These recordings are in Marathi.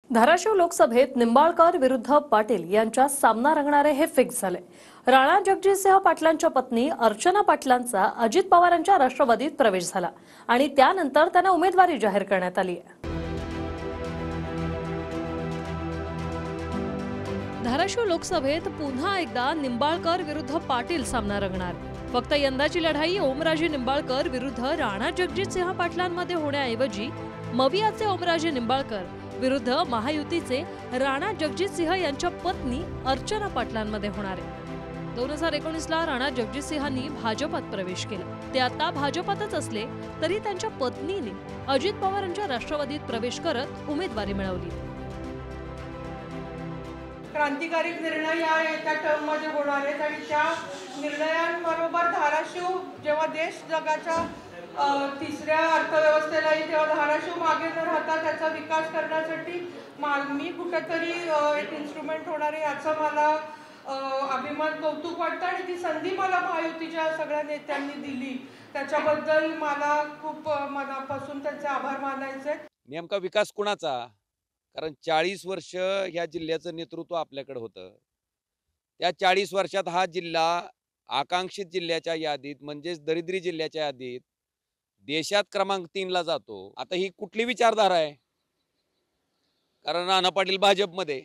धाराशिव लोकसभेत निंबाळकर विरुद्ध पाटील यांच्या सामना रंगणारे हे फिक्स झाले। राणा जगजितसिंह पाटलांच्या पत्नी अर्चना पाटलांचा अजित पवारांच्या राष्ट्रवादीत प्रवेश झाला आणि त्यानंतर त्यांना उमेदवारी जाहीर करण्यात आली आहे। धाराशिव लोकसभेत पुन्हा एकदा निंबाळकर विरुद्ध पाटील सामना रंगणार। फक्त यंदाची लढाई ओमराजे निंबाळकर विरुद्ध राणा जगजितसिंह पाटलांमध्ये होण्याऐवजी मवियाचे ओमराजे निंबाळकर विरुद्ध महायुतीचे राणा जगजितसिंह यांच्या पत्नी अर्चना पाटलांमध्ये होणार आहे। 2019ला राणा जगजितसिंहांनी भाजपात प्रवेश केला। ते आता भाजपातच असले तरी त्यांच्या पत्नीने अजित पवारांच्या राष्ट्रवादीत प्रवेश करत उमेदवारी मिळवली। क्रांतिकारी निर्णय या येत्या टर्ममध्ये होणार आहेत आणि त्या निर्णयांबरोबर धाराशिव जेव्हा देश जगाच्या तिसऱ्या अर्थव्यवस्थेलाही तेव्हा धाराशिव मागे न राहता त्याचा विकास करण्यासाठी मी कुठेतरी एक इन्स्ट्रुमेंट होणार आहे याचा मला अभिमान कौतुक वाटतं आणि ती संधी मला महायुतीच्या सगळ्या नेत्यांनी दिली त्याच्याबद्दल मला खूप मनापासून त्यांचे आभार मानायचे। नेमका विकास कुणाचा? कारण 40 वर्ष ह्या जिल्ह्याचं नेतृत्व आपल्याकडे होतं। त्या 40 वर्षात हा जिल्हा आकांक्षित जिल्ह्याच्या यादीत म्हणजेच दरिद्री जिल्ह्याच्या यादीत देशात क्रमांक 3 ला जातो। आता ही कुठली विचारधारा आहे? कारण राणा पाटील भाजपमध्ये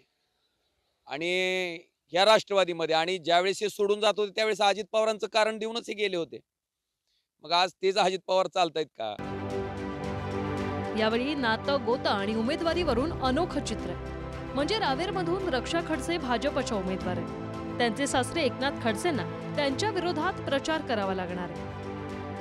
आणि ह्या राष्ट्रवादीमध्ये आणि ज्यावेळेस हे सोडून जात होते त्यावेळेस अजित पवारांचं कारण देऊनच हे गेले होते। मग आज तेच अजित पवार चालतायत का? यावेळी नातं गोता आणि उमेदवारीवरून अनोखं चित्र आहे। म्हणजे रावेरमधून रक्षा खडसे भाजपच्या उमेदवार आहेत। त्यांचे सासरे एकनाथ खडसेंना त्यांच्या विरोधात प्रचार करावा लागणार आहे।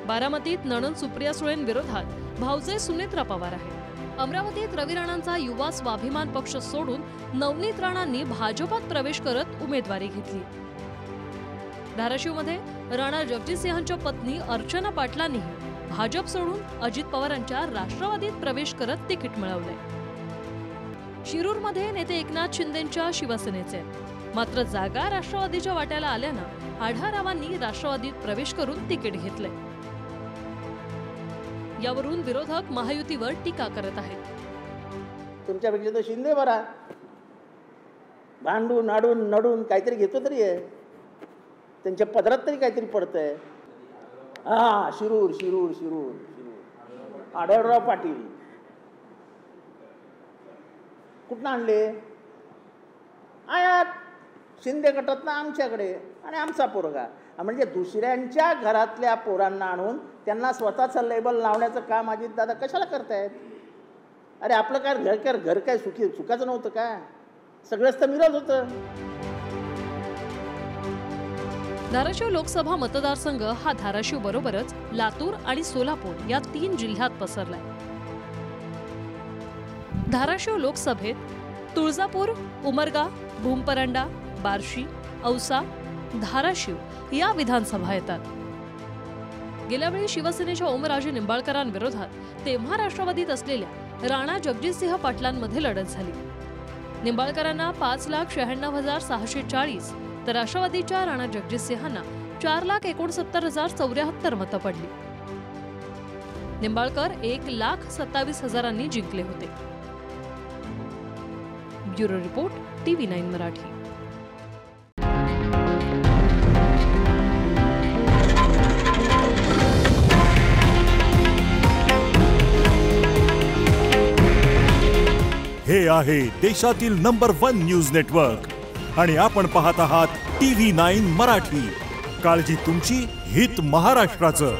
बारामतीत नणंद सुप्रिया सुळेंविरोधात भाऊजे सुनेत्रा पवार आहेत। अमरावतीत रवी राणांचा युवा स्वाभिमान पक्ष सोडून नवनीत राणांनी भाजपात प्रवेश करत उमेदवारी घेतली। धाराशिवमध्ये राणा जगजितसिंहांच्या पत्नी अर्चना पाटलांनीही भाजप सोडून अजित पवारांच्या राष्ट्रवादीत प्रवेश करत तिकीट मिळवले। शिरूरमध्ये नेते एकनाथ शिंदेंच्या शिवसेनेचे मात्र जागा राष्ट्रवादीच्या वाट्याला आल्यानं आढारावांनी राष्ट्रवादीत प्रवेश करून तिकीट घेतले। यावरून विरोधक महायुतीवर टीका करत आहेत। तुमच्यापेक्षा तो शिंदे बरा भांडून आडून नडून काहीतरी घेतो तरी आहे, त्यांच्या पदरात तरी काहीतरी पडतंय। हा शिरूर शिरूर शिरूर शिरूर आढळराव पाटील कुठं आणले? आयात शिंदे गटात ना आमच्याकडे आणि आमचा पोरगा म्हणजे दुसऱ्यांच्या घरातल्या पोरांना आणून त्यांना स्वतःचं लेबल लावण्याचं काम अजित दादा कशाला करतायत? अरे आपलं काय घर काय सुखाचं नव्हतं का? सगळंच तर मिळत होतं। धाराशिव लोकसभा मतदारसंघ हा धाराशिव बरोबरच लातूर आणि सोलापूर या 3 जिल्ह्यात पसरलाय। धाराशिव लोकसभेत तुळजापूर, उमरगा, भूमपरांडा, बार्शी, औसा, धाराशिव या विधानसभा येतात। गेल्या वेळी शिवसेनेच्या ओमराजे निंबाळकरांविरोधात तेव्हा राष्ट्रवादीत असलेल्या राणा जगजितसिंह पाटलांमध्ये लढत झाली। निंबाळकरांना 5,96,640 तर राष्ट्रवादीच्या राणा जगजितसिंहांना 4,69,074 मतं पडली। निंबाळकर 1,27,000 जिंकले होते। Bureau report TV9 Marathi. हे आहे देशातील नंबर 1 न्यूज नेटवर्क आणि आपण पाहत आहात TV9 मराठी। काळजी तुमची, हित महाराष्ट्राचं।